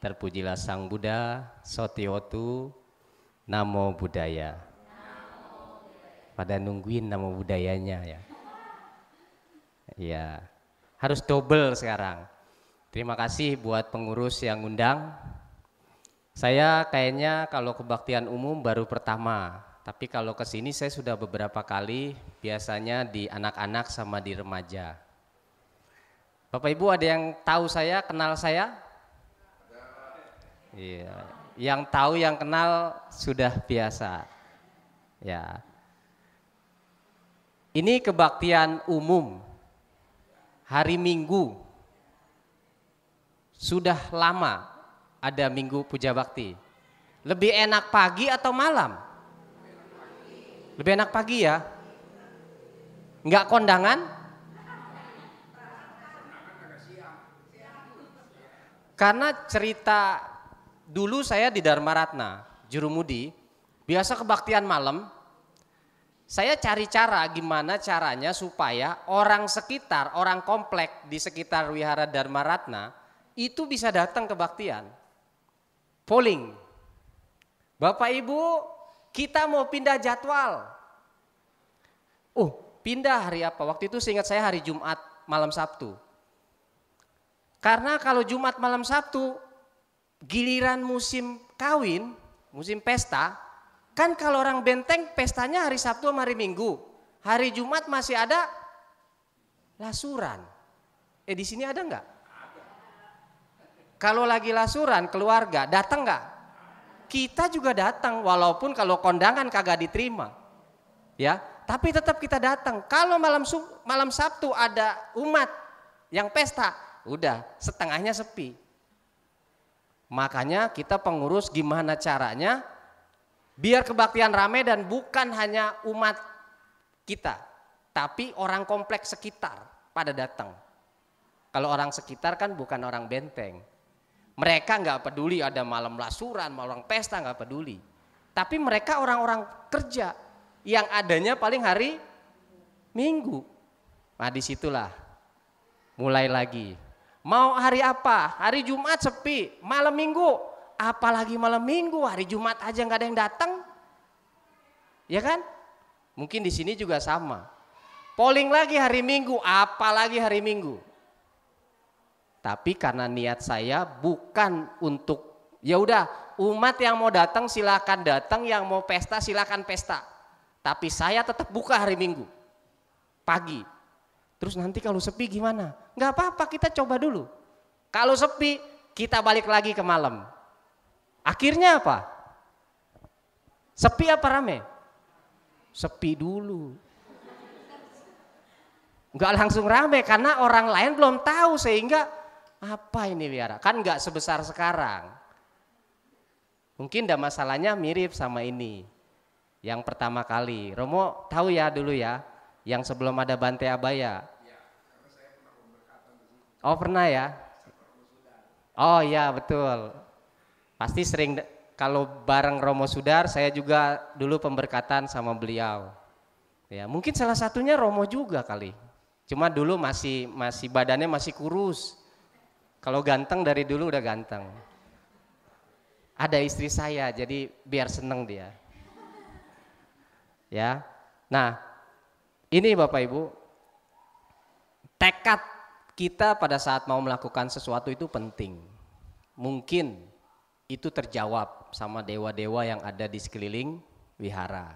Terpujilah Sang Buddha, Sotiotu, Namo Buddhaya. Pada nungguin nama budayanya ya. Ya, harus double sekarang. Terima kasih buat pengurus yang ngundang. Saya kayaknya kalau kebaktian umum baru pertama, tapi kalau ke sini saya sudah beberapa kali, biasanya di anak-anak sama di remaja. Bapak Ibu ada yang tahu saya, kenal saya? Iya, yang tahu yang kenal sudah biasa. Ya. Ini kebaktian umum hari Minggu. Sudah lama ada Minggu Puja Bakti. Lebih enak pagi atau malam? Lebih enak pagi ya? Enggak kondangan? Karena cerita dulu saya di Dharma Ratna, Jurumudi, biasa kebaktian malam. Saya cari cara gimana caranya supaya orang sekitar, orang komplek di sekitar Wihara Dharma Ratna itu bisa datang kebaktian. Polling. Bapak Ibu, kita mau pindah jadwal. Pindah hari apa? Waktu itu seingat saya hari Jumat malam Sabtu. Karena kalau Jumat malam Sabtu giliran musim kawin, musim pesta, kan kalau orang Benteng pestanya hari Sabtu sama hari Minggu. Hari Jumat masih ada lasuran. Di sini ada enggak? Kalau lagi lasuran keluarga datang enggak? Kita juga datang walaupun kalau kondangan kagak diterima. Ya, tapi tetap kita datang. Kalau malam Sabtu ada umat yang pesta, udah setengahnya sepi. Makanya kita pengurus gimana caranya biar kebaktian ramai dan bukan hanya umat kita, tapi orang kompleks sekitar pada datang. Kalau orang sekitar kan bukan orang Benteng. Mereka nggak peduli ada malam lasuran, malam pesta nggak peduli. Tapi mereka orang-orang kerja yang adanya paling hari Minggu. Nah disitulah mulai lagi. Mau hari apa? Hari Jumat sepi, malam Minggu. Apalagi malam Minggu, hari Jumat aja nggak ada yang datang, ya kan? Mungkin di sini juga sama. Polling lagi hari Minggu, apalagi hari Minggu. Tapi karena niat saya bukan untuk, ya udah umat yang mau datang silakan datang, yang mau pesta silakan pesta. Tapi saya tetap buka hari Minggu, pagi. Terus nanti kalau sepi gimana? Nggak apa-apa, kita coba dulu. Kalau sepi, kita balik lagi ke malam. Akhirnya apa? Sepi apa rame? Sepi dulu. Enggak langsung rame karena orang lain belum tahu sehingga apa ini wihara? Kan enggak sebesar sekarang. Mungkin dah masalahnya mirip sama ini. Yang pertama kali. Romo tahu ya dulu ya, yang sebelum ada Bante Abaya. Oh pernah ya? Oh iya betul. Pasti sering kalau bareng Romo Sudar, saya juga dulu pemberkatan sama beliau. Ya, mungkin salah satunya Romo juga kali. Cuma dulu masih badannya masih kurus. Kalau ganteng dari dulu udah ganteng. Ada istri saya, jadi biar seneng dia. Ya. Nah, ini Bapak Ibu, tekad kita pada saat mau melakukan sesuatu itu penting. Mungkin itu terjawab sama dewa-dewa yang ada di sekeliling wihara.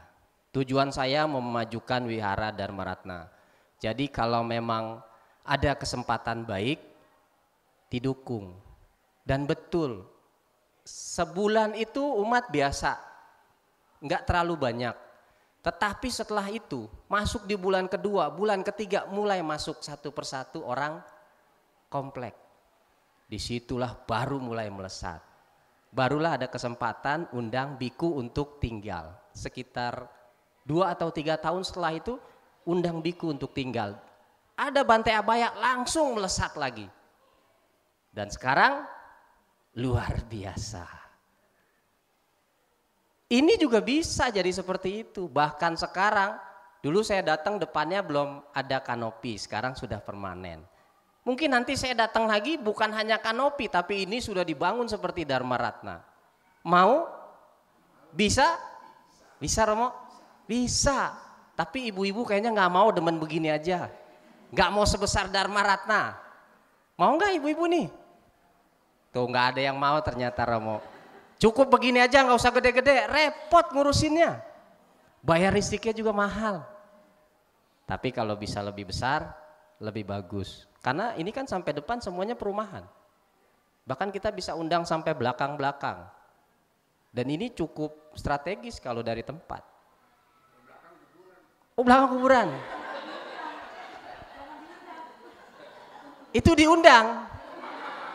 Tujuan saya memajukan wihara Dharma Ratna. Jadi kalau memang ada kesempatan baik, didukung. Dan betul, sebulan itu umat biasa, enggak terlalu banyak. Tetapi setelah itu, masuk di bulan kedua, bulan ketiga mulai masuk satu persatu orang komplek. Disitulah baru mulai melesat. Barulah ada kesempatan undang biku untuk tinggal. Sekitar 2 atau 3 tahun setelah itu undang biku untuk tinggal. Ada Bante Abaya langsung melesat lagi. Dan sekarang luar biasa. Ini juga bisa jadi seperti itu. Bahkan sekarang, dulu saya datang depannya belum ada kanopi, sekarang sudah permanen. Mungkin nanti saya datang lagi bukan hanya kanopi, tapi ini sudah dibangun seperti Dharma Ratna. Mau? Bisa? Bisa Romo? Bisa. Tapi ibu-ibu kayaknya nggak mau, demen begini aja. Nggak mau sebesar Dharma Ratna. Mau nggak ibu-ibu nih? Tuh nggak ada yang mau ternyata Romo. Cukup begini aja, nggak usah gede-gede, repot ngurusinnya. Bayar listriknya juga mahal. Tapi kalau bisa lebih besar, lebih bagus. Karena ini kan sampai depan semuanya perumahan. Bahkan kita bisa undang sampai belakang-belakang. Dan ini cukup strategis kalau dari tempat. Oh, belakang kuburan. Itu diundang.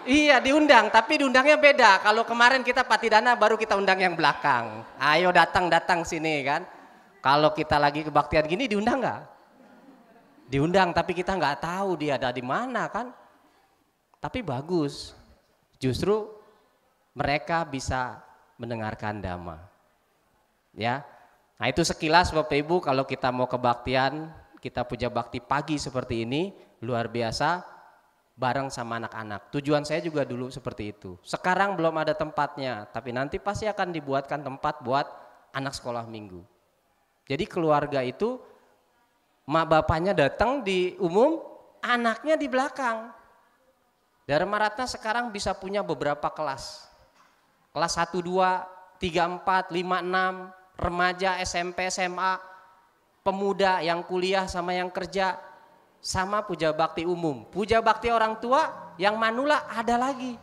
Iya diundang, tapi diundangnya beda. Kalau kemarin kita Patidana baru kita undang yang belakang. Ayo datang sini kan. Kalau kita lagi kebaktian gini diundang nggak? Diundang, tapi kita nggak tahu dia ada di mana kan. Tapi bagus, justru mereka bisa mendengarkan dhamma. Ya, nah itu sekilas Bapak Ibu kalau kita mau kebaktian, kita puja bakti pagi seperti ini luar biasa bareng sama anak-anak. Tujuan saya juga dulu seperti itu. Sekarang belum ada tempatnya, tapi nanti pasti akan dibuatkan tempat buat anak sekolah minggu. Jadi keluarga itu mak bapaknya datang di umum, anaknya di belakang. Dharma Ratna sekarang bisa punya beberapa kelas. Kelas 1, 2, 3, 4, 5, 6, remaja, SMP, SMA, pemuda yang kuliah sama yang kerja, sama puja bakti umum. Puja bakti orang tua yang manula ada lagi,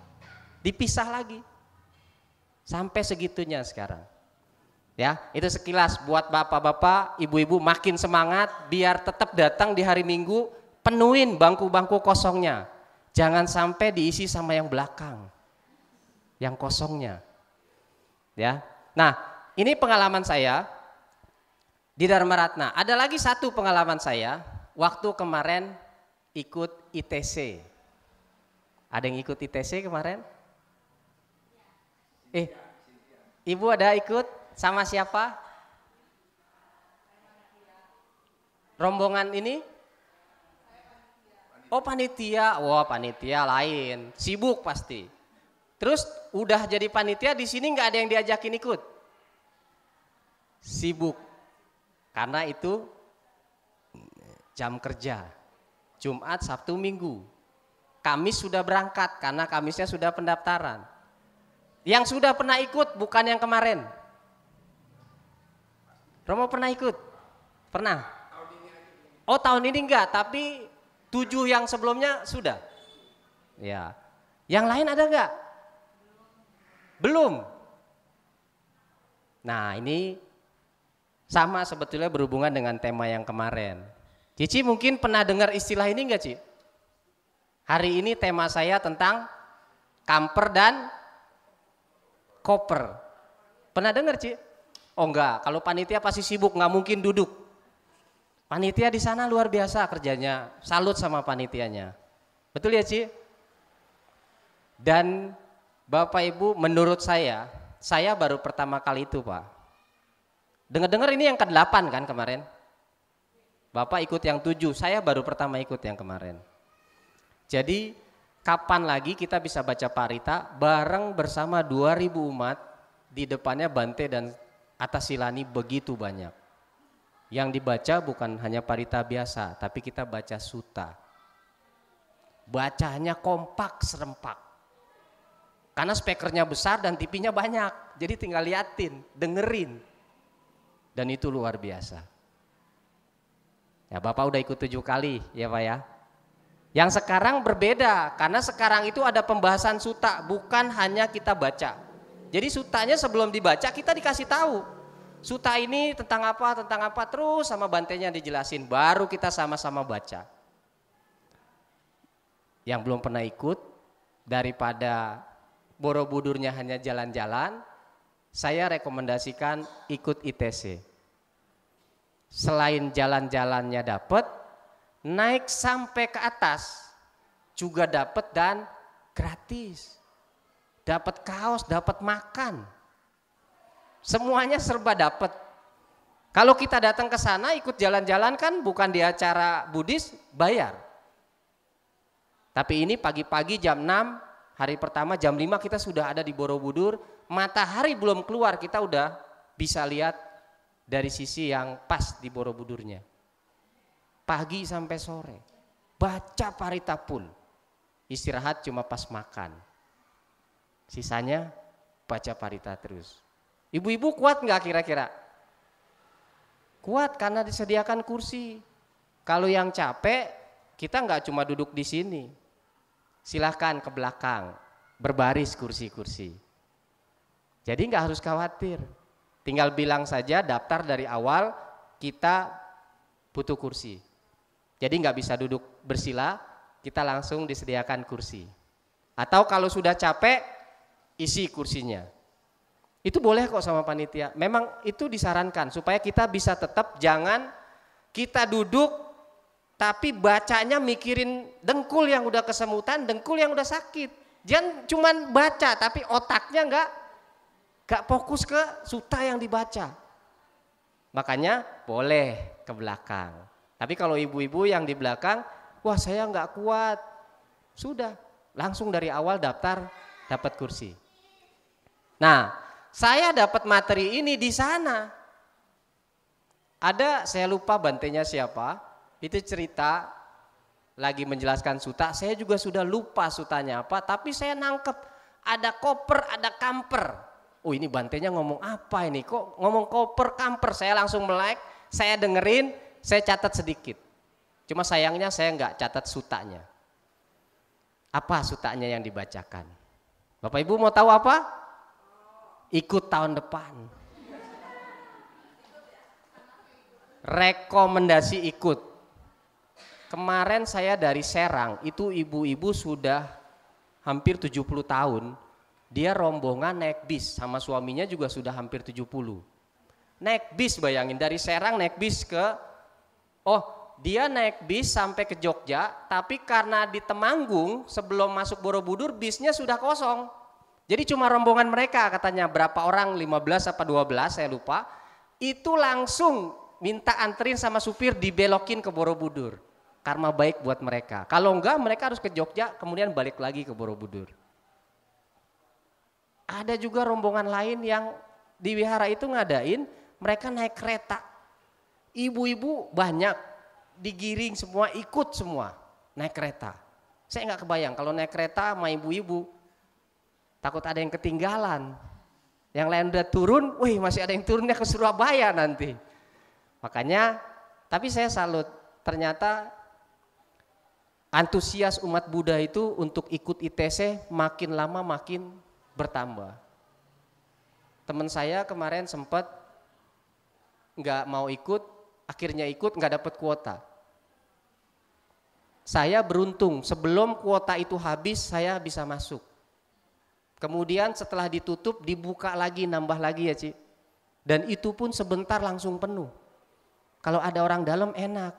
dipisah lagi. Sampai segitunya sekarang. Ya, itu sekilas buat bapak-bapak, ibu-ibu makin semangat biar tetap datang di hari Minggu, penuhin bangku-bangku kosongnya. Jangan sampai diisi sama yang belakang. Yang kosongnya. Ya. Nah, ini pengalaman saya di Dharma Ratna. Ada lagi satu pengalaman saya waktu kemarin ikut ITC. Ada yang ikut ITC kemarin? Ibu ada ikut? Sama siapa? Rombongan ini? Oh panitia, wah panitia lain, sibuk pasti. Terus udah jadi panitia di sini nggak ada yang diajakin ikut? Sibuk, karena itu jam kerja, Jumat, Sabtu, Minggu. Kamis sudah berangkat karena Kamisnya sudah pendaftaran. Yang sudah pernah ikut bukan yang kemarin. Romo pernah ikut? Pernah? Oh tahun ini enggak, tapi 7 yang sebelumnya sudah. Ya. Yang lain ada enggak? Belum. Nah ini sama sebetulnya berhubungan dengan tema yang kemarin. Cici mungkin pernah dengar istilah ini enggak Ci? Hari ini tema saya tentang kamper dan koper. Pernah dengar Ci? Oh enggak, kalau panitia pasti sibuk, nggak mungkin duduk. Panitia di sana luar biasa kerjanya, salut sama panitianya. Betul ya Ci? Dan Bapak Ibu menurut saya baru pertama kali itu Pak. Dengar-dengar ini yang ke-8 kan kemarin. Bapak ikut yang 7, saya baru pertama ikut yang kemarin. Jadi kapan lagi kita bisa baca parita bareng bersama 2000 umat, di depannya Bante dan atas silani begitu banyak. Yang dibaca bukan hanya parita biasa, tapi kita baca sutta. Bacanya kompak, serempak. Karena speakernya besar dan TV-nya banyak, jadi tinggal liatin, dengerin. Dan itu luar biasa. Ya Bapak udah ikut 7 kali ya Pak ya. Yang sekarang berbeda, karena sekarang itu ada pembahasan sutta, bukan hanya kita baca. Jadi sutanya sebelum dibaca kita dikasih tahu. Sutta ini tentang apa, terus sama bantenya dijelasin. Baru kita sama-sama baca. Yang belum pernah ikut, daripada Borobudurnya hanya jalan-jalan, saya rekomendasikan ikut ITC. Selain jalan-jalannya dapat, naik sampai ke atas juga dapat dan gratis. Dapat kaos, dapat makan. Semuanya serba dapat. Kalau kita datang ke sana ikut jalan-jalan kan bukan di acara Buddhis, bayar. Tapi ini pagi-pagi jam 6, hari pertama jam 5 kita sudah ada di Borobudur, matahari belum keluar kita udah bisa lihat dari sisi yang pas di Borobudurnya. Pagi sampai sore, baca Parita full, istirahat cuma pas makan. Sisanya baca Parita terus. Ibu-ibu kuat nggak kira-kira? Kuat karena disediakan kursi. Kalau yang capek, kita nggak cuma duduk di sini. Silahkan ke belakang, berbaris kursi-kursi. Jadi nggak harus khawatir. Tinggal bilang saja daftar dari awal, kita butuh kursi. Jadi nggak bisa duduk bersila, kita langsung disediakan kursi. Atau kalau sudah capek, isi kursinya. Itu boleh kok sama panitia. Memang itu disarankan supaya kita bisa tetap, jangan kita duduk tapi bacanya mikirin dengkul yang udah kesemutan, dengkul yang udah sakit. Jangan cuman baca tapi otaknya nggak fokus ke suta yang dibaca. Makanya boleh ke belakang. Tapi kalau ibu-ibu yang di belakang, wah saya nggak kuat, sudah langsung dari awal daftar dapat kursi. Nah, saya dapat materi ini di sana. Ada, saya lupa bantenya siapa. Itu cerita lagi menjelaskan suta, saya juga sudah lupa sutanya apa, tapi saya nangkep ada koper, ada kamper. Oh ini bantenya ngomong apa ini, kok ngomong koper, kamper, saya langsung melek, saya dengerin, saya catat sedikit. Cuma sayangnya saya nggak catat sutanya. Apa sutanya yang dibacakan? Bapak Ibu mau tahu apa? Ikut tahun depan. Rekomendasi ikut. Kemarin saya dari Serang, itu ibu-ibu sudah hampir 70 tahun. Dia rombongan naik bis, sama suaminya juga sudah hampir 70. Naik bis, bayangin, dari Serang naik bis dia naik bis sampai ke Jogja, tapi karena di Temanggung sebelum masuk Borobudur bisnya sudah kosong. Jadi cuma rombongan mereka, katanya berapa orang, 15 apa 12 saya lupa. Itu langsung minta anterin sama supir dibelokin ke Borobudur. Karma baik buat mereka. Kalau enggak mereka harus ke Jogja kemudian balik lagi ke Borobudur. Ada juga rombongan lain yang di wihara itu ngadain, mereka naik kereta. Ibu-ibu banyak digiring semua, ikut semua naik kereta. Saya nggak kebayang kalau naik kereta sama ibu-ibu, takut ada yang ketinggalan. Yang lain udah turun, wih masih ada yang turunnya ke Surabaya nanti. Makanya, tapi saya salut, ternyata antusias umat Buddha itu untuk ikut ITC makin lama makin bertambah. Teman saya kemarin sempat nggak mau ikut, akhirnya ikut nggak dapat kuota. Saya beruntung, sebelum kuota itu habis saya bisa masuk. Kemudian setelah ditutup dibuka lagi, nambah lagi ya Ci. Dan itu pun sebentar langsung penuh. Kalau ada orang dalam enak.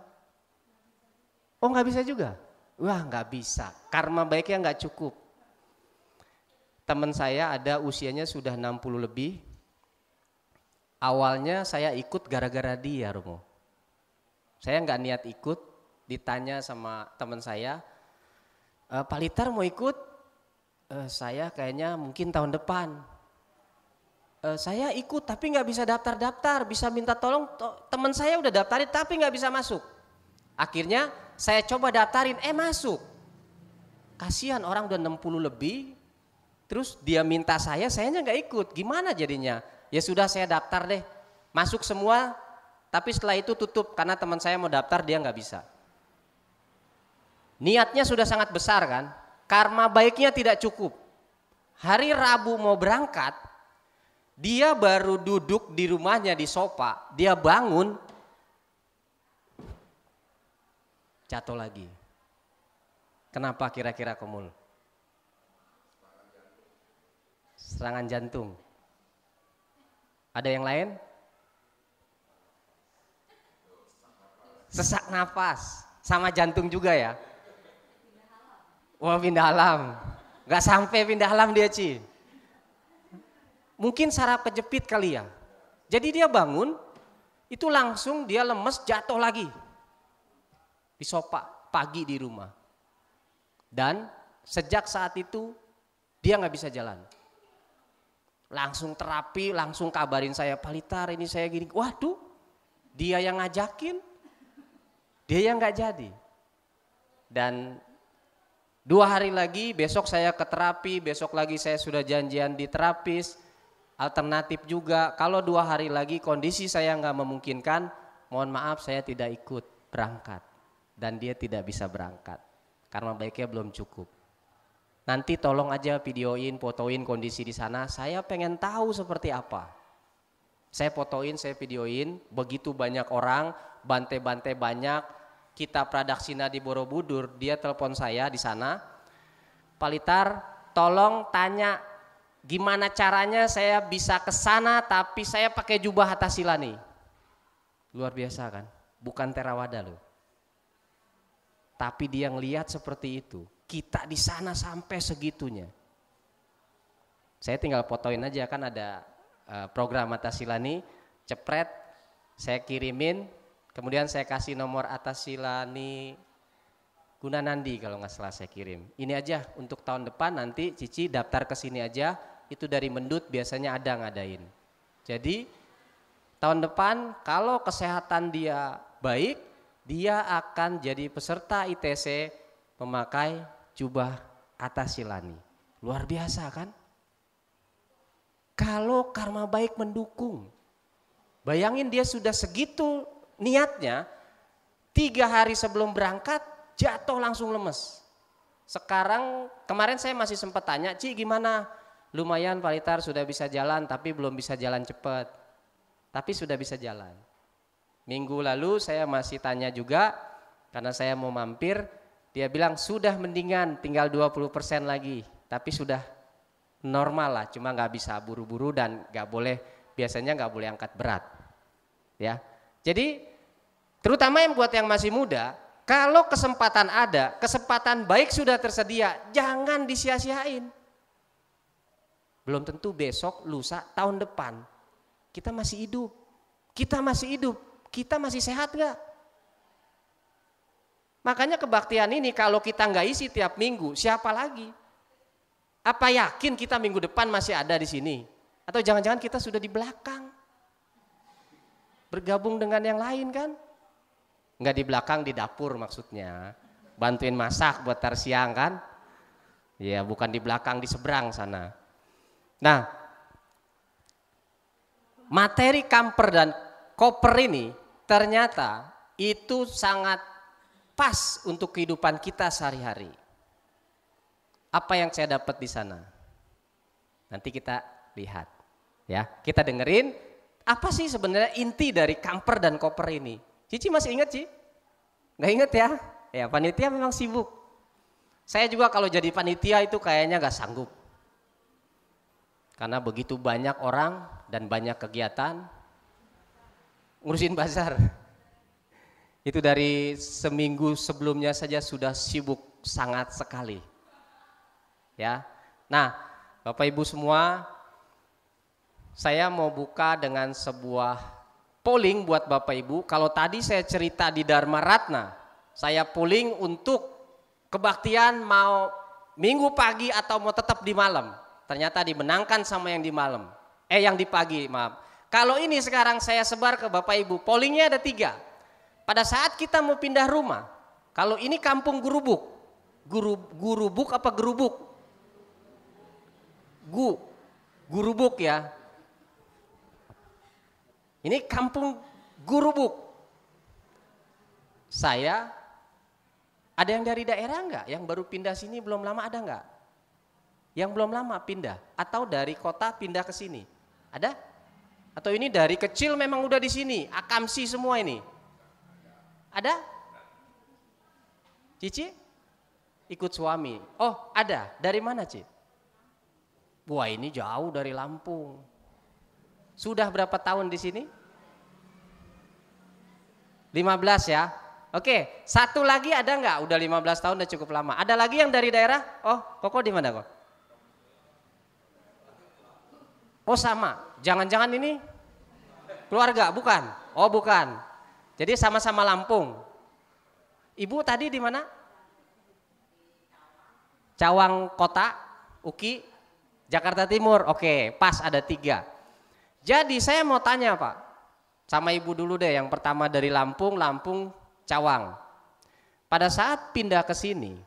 Oh nggak bisa juga? Wah nggak bisa, karma baiknya nggak cukup. Teman saya ada usianya sudah 60 lebih. Awalnya saya ikut gara-gara dia, Romo. Saya nggak niat ikut, ditanya sama teman saya, Pak Litar mau ikut? Saya kayaknya mungkin tahun depan. Saya ikut tapi nggak bisa daftar-daftar, bisa minta tolong, teman saya udah daftarin tapi nggak bisa masuk. Akhirnya saya coba daftarin, masuk. Kasihan orang udah 60 lebih, terus dia minta sayanya nggak ikut, gimana jadinya? Ya sudah saya daftar deh, masuk semua, tapi setelah itu tutup karena teman saya mau daftar dia nggak bisa. Niatnya sudah sangat besar kan, karma baiknya tidak cukup. Hari Rabu mau berangkat, dia baru duduk di rumahnya di sofa, dia bangun, jatuh lagi. Kenapa kira-kira Komul? Serangan jantung. Ada yang lain? Sesak nafas, sama jantung juga ya? Wah pindah alam, gak sampai pindah alam dia Ci. Mungkin saraf kejepit kali ya. Jadi dia bangun, itu langsung dia lemes jatuh lagi. Di sofa, pagi di rumah. Dan sejak saat itu dia nggak bisa jalan. Langsung terapi, langsung kabarin saya, Pak Litar ini saya gini. Waduh, dia yang ngajakin, dia yang nggak jadi. Dan 2 hari lagi besok saya ke terapi, besok lagi saya sudah janjian di terapis, alternatif juga. Kalau 2 hari lagi kondisi saya nggak memungkinkan, mohon maaf saya tidak ikut berangkat. Dan dia tidak bisa berangkat, karena baiknya belum cukup. Nanti tolong aja videoin, fotoin kondisi di sana, saya pengen tahu seperti apa. Saya fotoin, saya videoin, begitu banyak orang, bantai-bantai banyak, kita Pradaksina di Borobudur, dia telepon saya di sana, Pak Litar, tolong tanya gimana caranya saya bisa ke sana tapi saya pakai jubah Hatasilani. Luar biasa kan? Bukan Theravada loh. Tapi dia ngelihat seperti itu. Kita di sana sampai segitunya. Saya tinggal fotoin aja, kan ada program Hatasilani, cepret, saya kirimin, kemudian saya kasih nomor Hatasilani Gunanandi kalau nggak salah saya kirim. Ini aja untuk tahun depan nanti Cici daftar ke sini aja, itu dari Mendut biasanya ada ngadain. Jadi tahun depan kalau kesehatan dia baik, dia akan jadi peserta ITC memakai jubah Hatasilani. Luar biasa kan? Kalau karma baik mendukung. Bayangin dia sudah segitu niatnya, 3 hari sebelum berangkat jatuh langsung lemes. Sekarang kemarin saya masih sempat tanya, Ci gimana? Lumayan Pak Litar sudah bisa jalan tapi belum bisa jalan cepat. Tapi sudah bisa jalan. Minggu lalu saya masih tanya juga karena saya mau mampir, dia bilang sudah mendingan tinggal 20% lagi. Tapi sudah normal lah, cuma nggak bisa buru-buru dan nggak boleh, biasanya nggak boleh angkat berat. Ya. Jadi terutama yang buat yang masih muda, kalau kesempatan ada, kesempatan baik sudah tersedia, jangan disia-siain. Belum tentu besok, lusa, tahun depan kita masih hidup. Kita masih hidup, kita masih sehat gak? Makanya kebaktian ini kalau kita nggak isi tiap minggu, siapa lagi? Apa yakin kita minggu depan masih ada di sini? Atau jangan-jangan kita sudah di belakang? Bergabung dengan yang lain kan? Nggak di belakang, di dapur maksudnya. Bantuin masak buat tar siang kan? Ya bukan di belakang, di seberang sana. Nah, materi kamper dan koper ini ternyata itu sangat pas untuk kehidupan kita sehari-hari. Apa yang saya dapat di sana? Nanti kita lihat. Ya, kita dengerin apa sih sebenarnya inti dari kamper dan koper ini. Cici masih ingat, Ci? Nggak ingat ya? Ya, panitia memang sibuk. Saya juga kalau jadi panitia itu kayaknya nggak sanggup. Karena begitu banyak orang dan banyak kegiatan, ngurusin bazar. Itu dari seminggu sebelumnya saja sudah sibuk sangat sekali. Ya. Nah, Bapak Ibu semua, saya mau buka dengan sebuah polling buat Bapak Ibu. Kalau tadi saya cerita di Dharma Ratna, saya polling untuk kebaktian mau minggu pagi atau mau tetap di malam. Ternyata dimenangkan sama yang di malam. Yang di pagi, maaf. Kalau ini sekarang saya sebar ke Bapak Ibu, pollingnya ada 3. Pada saat kita mau pindah rumah, kalau ini kampung Gurubuk. Gurubuk apa Gerubuk? Gurubuk ya. Ini kampung Gurubuk. Saya, ada yang dari daerah enggak? Yang baru pindah sini belum lama ada enggak? Yang belum lama pindah? Atau dari kota pindah ke sini? Ada? Atau ini dari kecil memang udah di sini? Akamsi semua ini? Ada? Cici? Ikut suami? Oh ada, dari mana Ci? Wah ini jauh dari Lampung. Sudah berapa tahun di sini? 15 ya. Oke, satu lagi ada nggak? Udah 15 tahun udah cukup lama. Ada lagi yang dari daerah? Oh, Koko di mana kok? Oh sama. Jangan-jangan ini keluarga? Bukan. Oh bukan. Jadi sama-sama Lampung. Ibu tadi di mana? Cawang Kota, Uki, Jakarta Timur. Oke, pas ada 3. Jadi saya mau tanya Pak, sama Ibu dulu deh, yang pertama dari Lampung, Cawang. Pada saat pindah ke sini,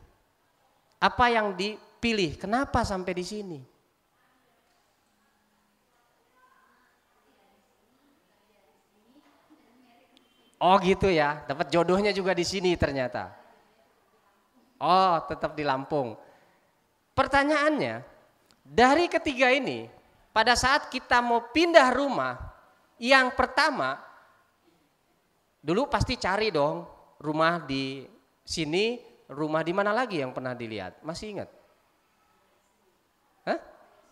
apa yang dipilih? Kenapa sampai di sini? Oh gitu ya, dapat jodohnya juga di sini ternyata. Oh, tetap di Lampung. Pertanyaannya, dari ketiga ini, pada saat kita mau pindah rumah, yang pertama, dulu pasti cari dong rumah di sini, rumah di mana lagi yang pernah dilihat? Masih ingat? Hah?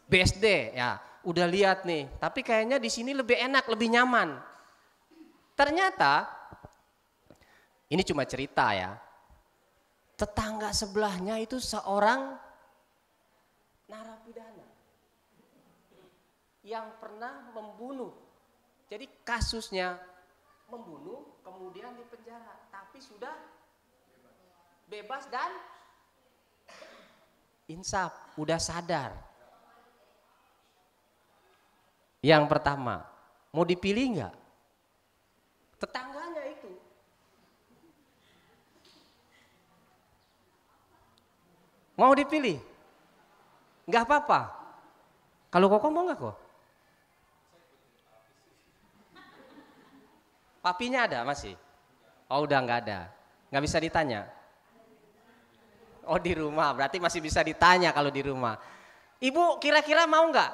BSD, ya udah lihat nih, tapi kayaknya di sini lebih enak, lebih nyaman. Ternyata, ini cuma cerita ya, tetangga sebelahnya itu seorang narapidana yang pernah membunuh. Jadi kasusnya membunuh, kemudian dipenjara, tapi sudah bebas dan insaf, udah sadar. Yang pertama, mau dipilih nggak? Tetangganya itu. Mau dipilih? Nggak apa-apa. Kalau Koko mau nggak kok? Papinya ada masih? Oh udah nggak ada. Nggak bisa ditanya? Oh di rumah, berarti masih bisa ditanya kalau di rumah. Ibu kira-kira mau nggak?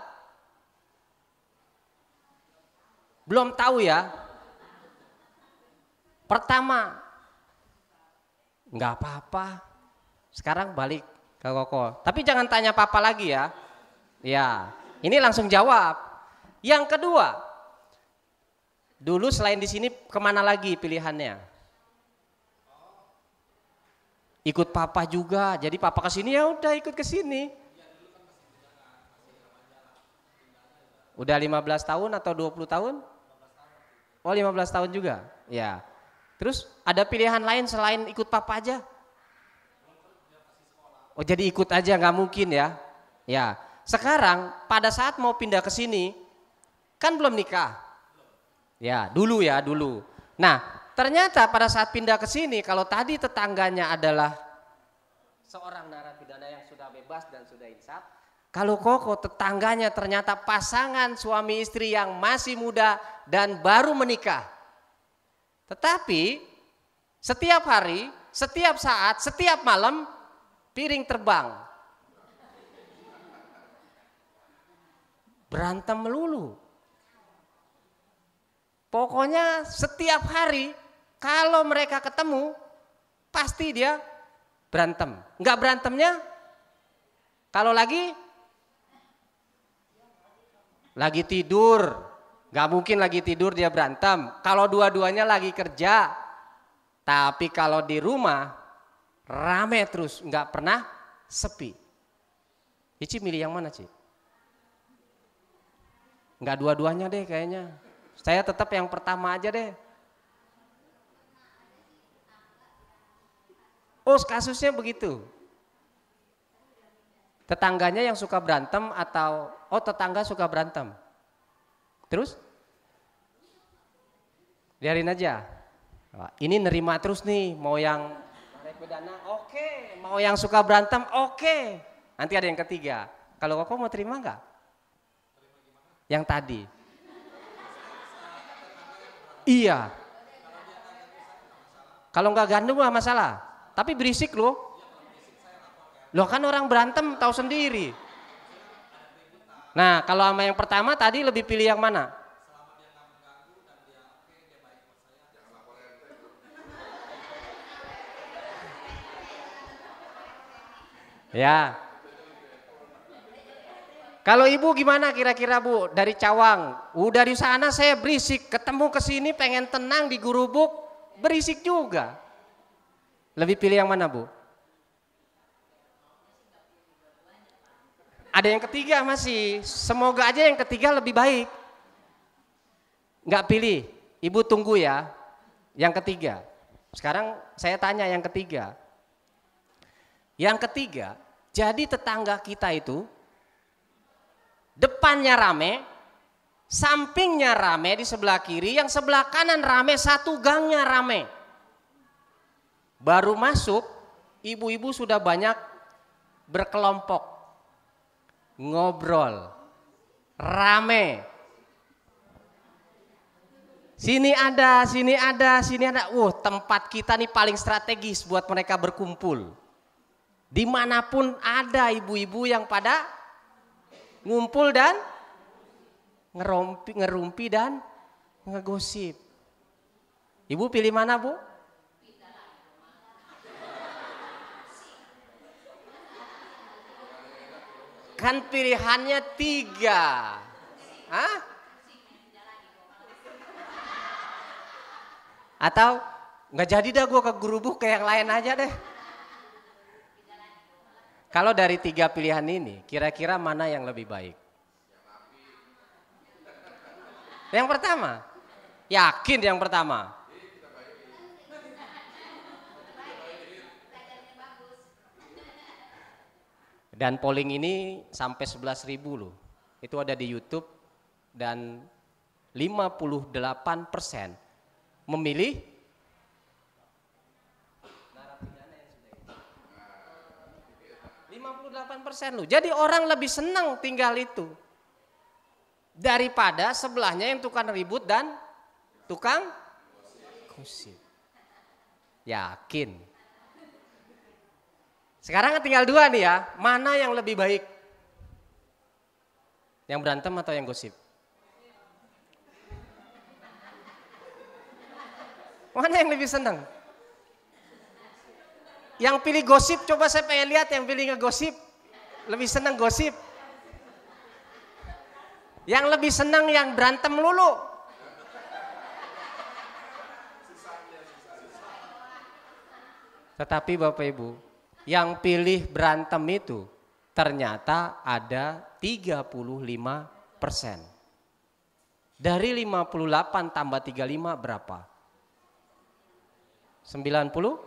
Belum tahu ya. Pertama, nggak apa-apa. Sekarang balik ke Koko. Tapi jangan tanya papa lagi ya. Ya, ini langsung jawab. Yang kedua, dulu selain di sini kemana lagi pilihannya? Ikut papa juga. Jadi papa ke sini ya udah ikut ke sini. Udah 15 tahun atau 20 tahun? Oh 15 tahun juga. Ya. Terus ada pilihan lain selain ikut papa aja? Oh jadi ikut aja nggak mungkin ya? Ya. Sekarang pada saat mau pindah ke sini kan belum nikah. Ya dulu ya dulu. Nah ternyata pada saat pindah ke sini kalau tadi tetangganya adalah seorang narapidana yang sudah bebas dan sudah insaf. Kalau Koko tetangganya ternyata pasangan suami istri yang masih muda dan baru menikah. Tetapi setiap hari, setiap saat, setiap malam piring terbang. Berantem melulu. Pokoknya setiap hari kalau mereka ketemu pasti dia berantem. Enggak berantemnya kalau lagi tidur. Enggak mungkin lagi tidur dia berantem. Kalau dua-duanya lagi kerja. Tapi kalau di rumah rame terus, enggak pernah sepi. Cici milih yang mana, Ci? Enggak dua-duanya deh kayaknya. Saya tetap yang pertama aja deh. Oh, kasusnya begitu. Tetangganya yang suka berantem atau tetangga suka berantem. Terus? Biarin aja. Ini nerima terus nih, mau yang narapidana oke, mau yang suka berantem oke. Nanti ada yang ketiga. Kalau Koko mau terima nggak? Yang tadi. Iya. Kalau nggak gandum nggak masalah. Tapi berisik loh. Loh kan orang berantem tahu sendiri. Nah kalau sama yang pertama tadi lebih pilih yang mana? Ya. Kalau ibu gimana kira-kira Bu? Dari Cawang, udah di sana saya berisik, ketemu ke sini pengen tenang di Gurubuk, berisik juga. Lebih pilih yang mana Bu? Ada yang ketiga masih, semoga aja yang ketiga lebih baik. Nggak pilih, ibu tunggu ya. Yang ketiga, sekarang saya tanya yang ketiga. Yang ketiga, Jadi tetangga kita itu depannya rame, sampingnya rame di sebelah kiri, yang sebelah kanan rame, satu gangnya rame. Baru masuk, ibu-ibu sudah banyak berkelompok, ngobrol, rame. Sini ada, sini ada, sini ada. Tempat kita nih paling strategis buat mereka berkumpul. Dimanapun ada ibu-ibu yang pada ngumpul dan ngerumpi dan ngegosip. Ibu pilih mana, Bu? Kan pilihannya 3. Hah? Atau nggak jadi dah gue ke Gurubuk, ke yang lain aja deh. Kalau dari 3 pilihan ini, kira-kira mana yang lebih baik? Yang pertama, yakin yang pertama. Dan polling ini sampai 11.000 loh. Itu ada di YouTube dan 58% memilih narapidana yang sudah itu. 58% loh. Jadi orang lebih senang tinggal itu daripada sebelahnya yang tukang ribut dan tukang gosip. Yakin. Sekarang tinggal 2 nih ya. Mana yang lebih baik? Yang berantem atau yang gosip? Mana yang lebih senang? Yang pilih gosip, coba saya pengen lihat yang pilih ngegosip. Lebih senang gosip. Yang lebih senang yang berantem lulu. Tetapi Bapak Ibu, yang pilih berantem itu ternyata ada 35%. Dari 58 tambah 35 berapa? 90?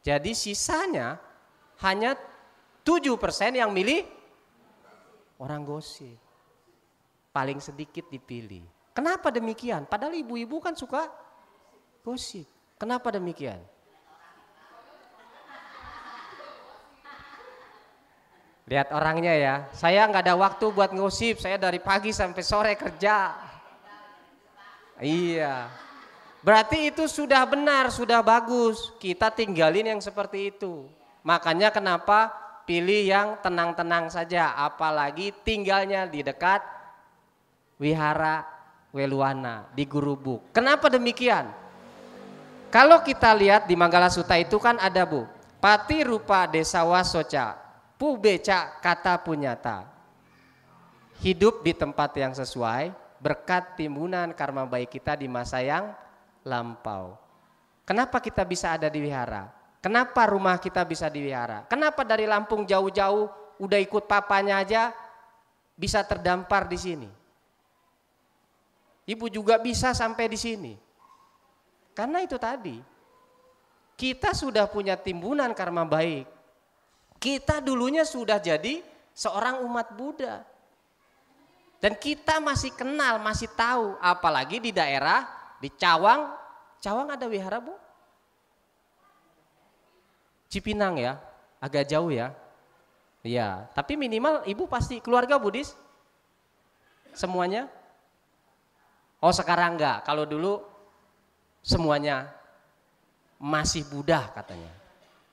Jadi sisanya hanya 7% yang milih orang gosip. Paling sedikit dipilih. Kenapa demikian? Padahal ibu-ibu kan suka gosip. Kenapa demikian? Lihat orangnya ya. Saya nggak ada waktu buat ngosip. Saya dari pagi sampai sore kerja. Iya. Berarti itu sudah benar, sudah bagus. Kita tinggalin yang seperti itu. Makanya kenapa pilih yang tenang-tenang saja. Apalagi tinggalnya di dekat Wihara Weluwana di Gurubuk. Kenapa demikian? Kalau kita lihat di Manggala Sutta itu kan ada Bu. Pati rupa desa wasoca, pu beca kata punyata. Hidup di tempat yang sesuai berkat timbunan karma baik kita di masa yang lampau. Kenapa kita bisa ada di wihara? Kenapa rumah kita bisa di wihara? Kenapa dari Lampung jauh-jauh udah ikut papanya aja bisa terdampar di sini? Ibu juga bisa sampai di sini. Karena itu tadi, kita sudah punya timbunan karma baik. Kita dulunya sudah jadi seorang umat Buddha. Dan kita masih kenal, masih tahu, apalagi di daerah di Cawang. Cawang ada wihara Bu? Cipinang ya, agak jauh ya. Iya, tapi minimal ibu pasti keluarga Buddhis? Semuanya? Oh sekarang enggak, kalau dulu semuanya masih Buddha katanya.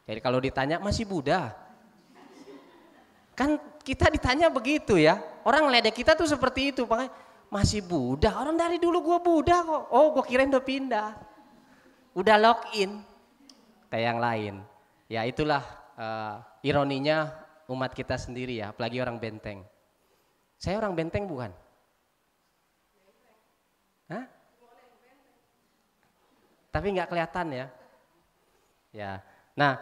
Jadi kalau ditanya masih Buddha. Kan kita ditanya begitu ya, orang ngeledek kita tuh seperti itu. Makanya masih Buddha, orang dari dulu gua Buddha kok. Oh gua kirain udah pindah. Udah login kayak yang lain. Ya itulah ironinya umat kita sendiri ya, apalagi orang Benteng. Saya orang Benteng bukan? Hah? Tapi nggak kelihatan ya. Ya, nah.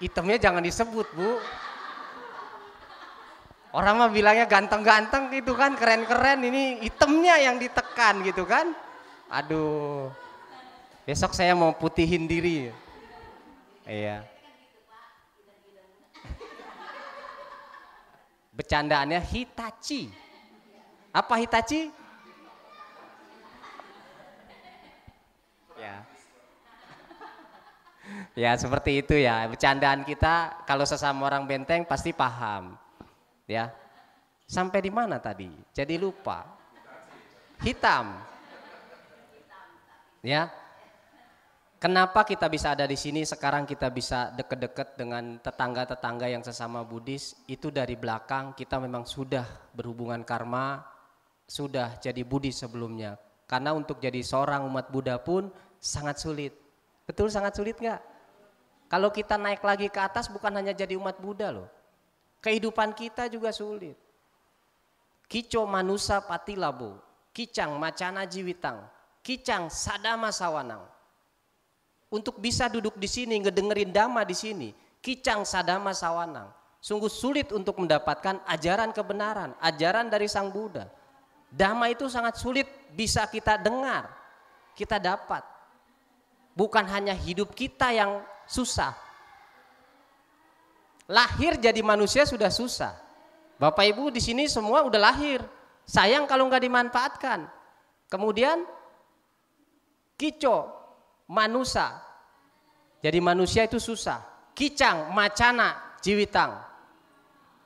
Itemnya jangan disebut Bu. Orang mah bilangnya ganteng-ganteng gitu kan, keren-keren, ini itemnya yang ditekan gitu kan. Aduh. Besok saya mau putihin diri. Iya. Bercandaannya Hitachi. Apa Hitachi? Ya. Ya seperti itu ya. Bercandaan kita kalau sesama orang Benteng pasti paham. Ya. Sampai di mana tadi? Jadi lupa. Hitam. Ya. Kenapa kita bisa ada di sini sekarang, kita bisa deket-deket dengan tetangga-tetangga yang sesama Buddhis, itu dari belakang kita memang sudah berhubungan karma, sudah jadi Buddhis sebelumnya. Karena untuk jadi seorang umat Buddha pun sangat sulit. Betul sangat sulit nggak? Kalau kita naik lagi ke atas bukan hanya jadi umat Buddha loh. Kehidupan kita juga sulit. Kico manusa patilabo, kicang macana jiwitang, kicang sadama sawanang. Untuk bisa duduk di sini, ngedengerin dhamma di sini, kicang sadama sawanang. Sungguh sulit untuk mendapatkan ajaran kebenaran, ajaran dari Sang Buddha. Dhamma itu sangat sulit bisa kita dengar, kita dapat. Bukan hanya hidup kita yang susah. Lahir jadi manusia sudah susah. Bapak Ibu di sini semua udah lahir. Sayang kalau nggak dimanfaatkan. Kemudian kico manusa, jadi manusia itu susah. Kicang, macana, jiwitang,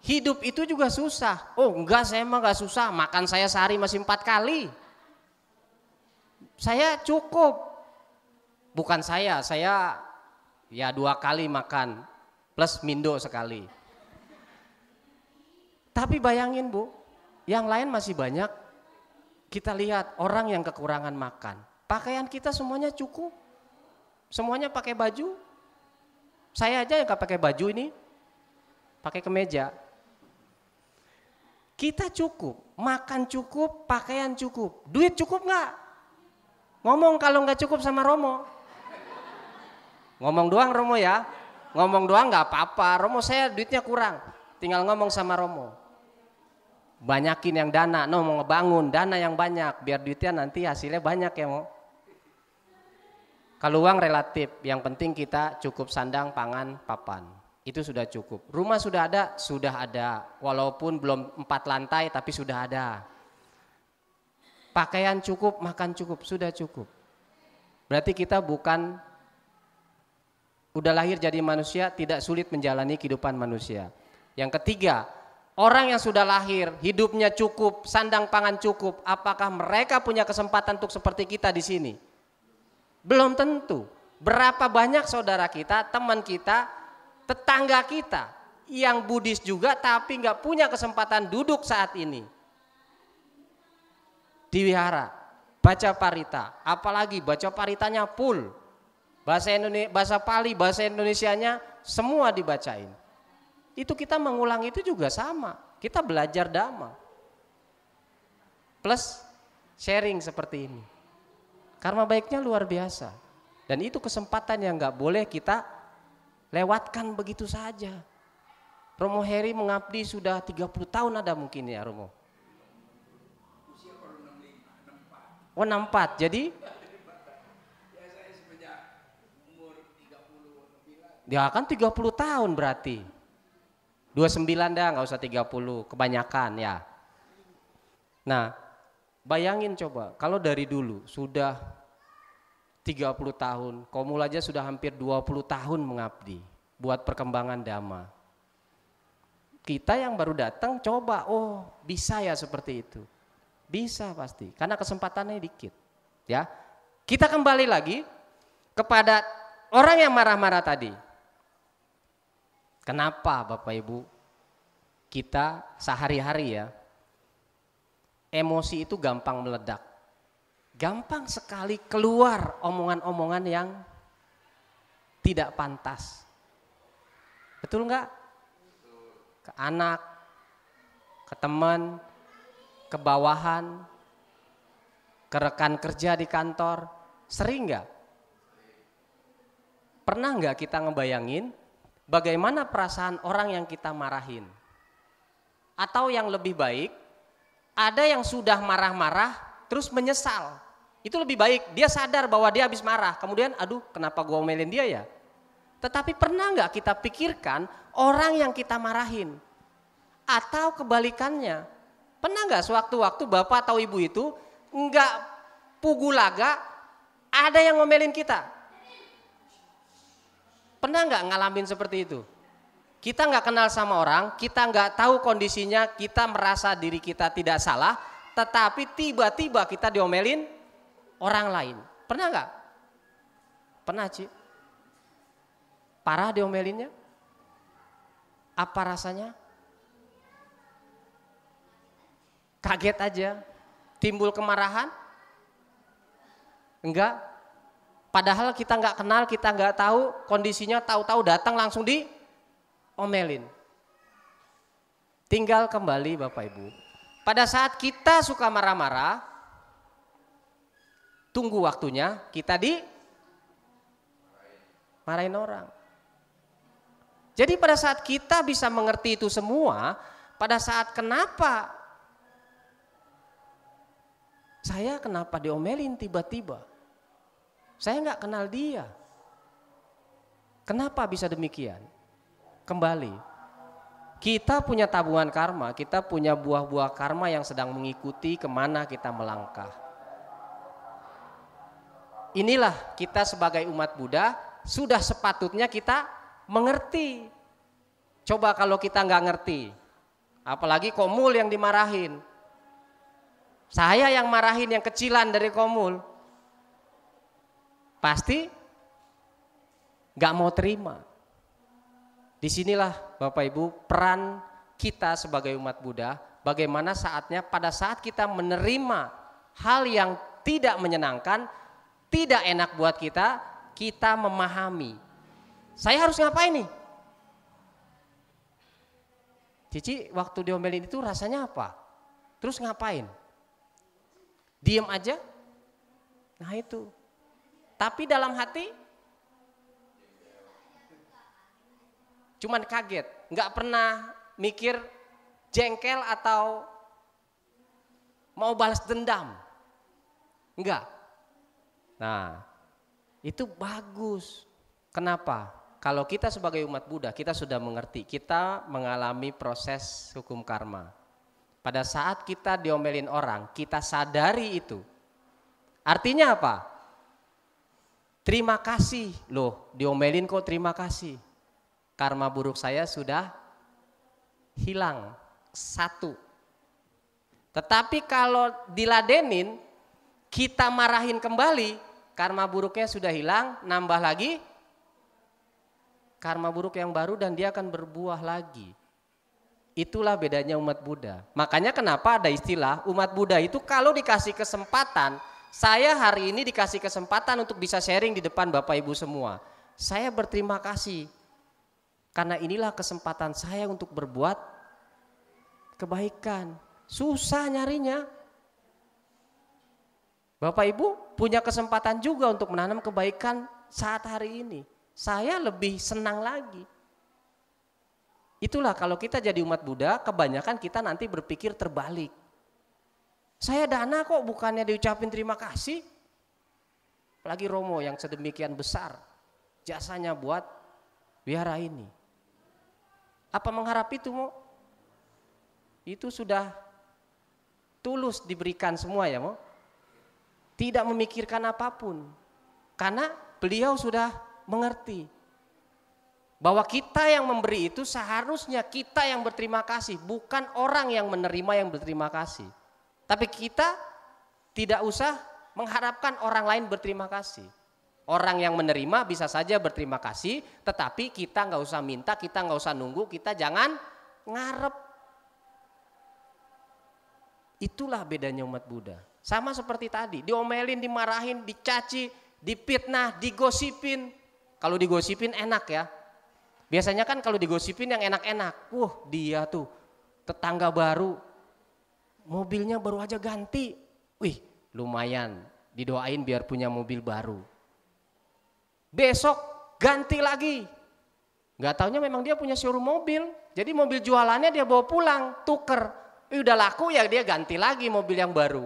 hidup itu juga susah. Oh enggak, saya mah enggak susah, makan saya sehari masih 4 kali. Saya cukup. Bukan saya ya 2 kali makan, plus mindo sekali. Tapi bayangin Bu, yang lain masih banyak. Kita lihat orang yang kekurangan makan, pakaian kita semuanya cukup. Semuanya pakai baju. Saya aja yang gak pakai baju ini, pakai kemeja. Kita cukup, makan cukup, pakaian cukup. Duit cukup nggak? Ngomong kalau nggak cukup sama Romo. Ngomong doang Romo ya. Ngomong doang nggak apa-apa. Romo saya duitnya kurang. Tinggal ngomong sama Romo. Banyakin yang dana, mau ngebangun dana yang banyak biar duitnya nanti hasilnya banyak ya Mo. Kalau uang relatif, yang penting kita cukup sandang, pangan, papan. Itu sudah cukup. Rumah sudah ada. Walaupun belum 4 lantai tapi sudah ada. Pakaian cukup, makan cukup, sudah cukup. Berarti kita bukan udah lahir jadi manusia, tidak sulit menjalani kehidupan manusia. Yang ketiga, orang yang sudah lahir, hidupnya cukup, sandang pangan cukup, apakah mereka punya kesempatan untuk seperti kita di sini? Belum tentu. Berapa banyak saudara kita, teman kita, tetangga kita yang Buddhis juga tapi nggak punya kesempatan duduk saat ini di wihara, baca parita, apalagi baca paritanya full, bahasa Indonesia, bahasa Pali, bahasa Indonesianya semua dibacain. Itu kita mengulang itu juga sama, kita belajar dhamma plus sharing seperti ini. Karma baiknya luar biasa. Dan itu kesempatan yang nggak boleh kita lewatkan begitu saja. Romo Heri mengabdi sudah 30 tahun ada mungkin ya Romo. Oh 64, jadi? Ya kan 30 tahun berarti. 29 dah, nggak usah 30, kebanyakan ya. Nah, bayangin coba, kalau dari dulu sudah 30 tahun, Komul aja sudah hampir 20 tahun mengabdi buat perkembangan dhamma. Kita yang baru datang coba, oh bisa ya seperti itu. Bisa pasti, karena kesempatannya dikit. Ya, kita kembali lagi kepada orang yang marah-marah tadi. Kenapa Bapak Ibu kita sehari-hari ya, emosi itu gampang meledak. Gampang sekali keluar omongan-omongan yang tidak pantas. Betul nggak? Ke anak, ke teman, ke bawahan, ke rekan kerja di kantor, sering nggak? Pernah nggak kita ngebayangin bagaimana perasaan orang yang kita marahin? Atau yang lebih baik, ada yang sudah marah-marah terus menyesal. Itu lebih baik, dia sadar bahwa dia habis marah, kemudian aduh kenapa gue omelin dia ya. Tetapi pernah nggak kita pikirkan orang yang kita marahin? Atau kebalikannya, pernah nggak sewaktu-waktu bapak atau ibu itu nggak pugu laga, ada yang ngomelin kita? Pernah nggak ngalamin seperti itu? Kita nggak kenal sama orang, kita nggak tahu kondisinya, kita merasa diri kita tidak salah, tetapi tiba-tiba kita diomelin orang lain. Pernah nggak? Pernah, Ci? Parah diomelinnya? Apa rasanya? Kaget aja? Timbul kemarahan? Enggak? Padahal kita nggak kenal, kita nggak tahu kondisinya, tahu-tahu datang langsung diomelin. Tinggal kembali Bapak Ibu. Pada saat kita suka marah-marah, tunggu waktunya kita marahin orang. Jadi pada saat kita bisa mengerti itu semua, pada saat kenapa diomelin tiba-tiba? Saya nggak kenal dia. Kenapa bisa demikian? Kembali, kita punya tabungan karma, kita punya buah-buah karma yang sedang mengikuti kemana kita melangkah. Inilah kita sebagai umat Buddha sudah sepatutnya kita mengerti. Coba kalau kita nggak ngerti, apalagi komul yang dimarahin. Saya yang marahin yang kecilan dari komul, pasti nggak mau terima. Disinilah Bapak Ibu peran kita sebagai umat Buddha, bagaimana saatnya pada saat kita menerima hal yang tidak menyenangkan, tidak enak buat kita, kita memahami. Saya harus ngapain nih? Cici waktu diomelin itu rasanya apa? Terus ngapain? Diem aja? Nah itu. Tapi dalam hati cuman kaget, nggak pernah mikir jengkel atau mau balas dendam, enggak. Nah itu bagus. Kenapa? Kalau kita sebagai umat Buddha kita sudah mengerti, kita mengalami proses hukum karma. Pada saat kita diomelin orang, kita sadari itu. Artinya apa? Terima kasih loh, diomelin kok terima kasih. Karma buruk saya sudah hilang satu. Tetapi kalau diladenin, kita marahin kembali, karma buruknya sudah hilang, nambah lagi karma buruk yang baru dan dia akan berbuah lagi. Itulah bedanya umat Buddha. Makanya kenapa ada istilah umat Buddha itu kalau dikasih kesempatan, saya hari ini dikasih kesempatan untuk bisa sharing di depan Bapak Ibu semua. Saya berterima kasih. Karena inilah kesempatan saya untuk berbuat kebaikan. Susah nyarinya. Bapak Ibu punya kesempatan juga untuk menanam kebaikan saat hari ini. Saya lebih senang lagi. Itulah kalau kita jadi umat Buddha, kebanyakan kita nanti berpikir terbalik. Saya dana kok bukannya diucapin terima kasih. Apalagi Romo yang sedemikian besar jasanya buat wihara ini. Apa mengharap itu Mo? Itu sudah tulus diberikan semua ya Mo. Tidak memikirkan apapun. Karena beliau sudah mengerti bahwa kita yang memberi itu seharusnya kita yang berterima kasih, bukan orang yang menerima yang berterima kasih. Tapi kita tidak usah mengharapkan orang lain berterima kasih. Orang yang menerima bisa saja berterima kasih, tetapi kita nggak usah minta, kita nggak usah nunggu, kita jangan ngarep. Itulah bedanya umat Buddha. Sama seperti tadi, diomelin, dimarahin, dicaci, dipitnah, digosipin. Kalau digosipin enak ya. Biasanya kan kalau digosipin yang enak-enak. Dia tuh tetangga baru, mobilnya baru aja ganti. Wih, lumayan, didoain biar punya mobil baru. Besok ganti lagi. Gak taunya memang dia punya showroom mobil. Jadi mobil jualannya dia bawa pulang, tuker. Udah laku ya dia ganti lagi mobil yang baru.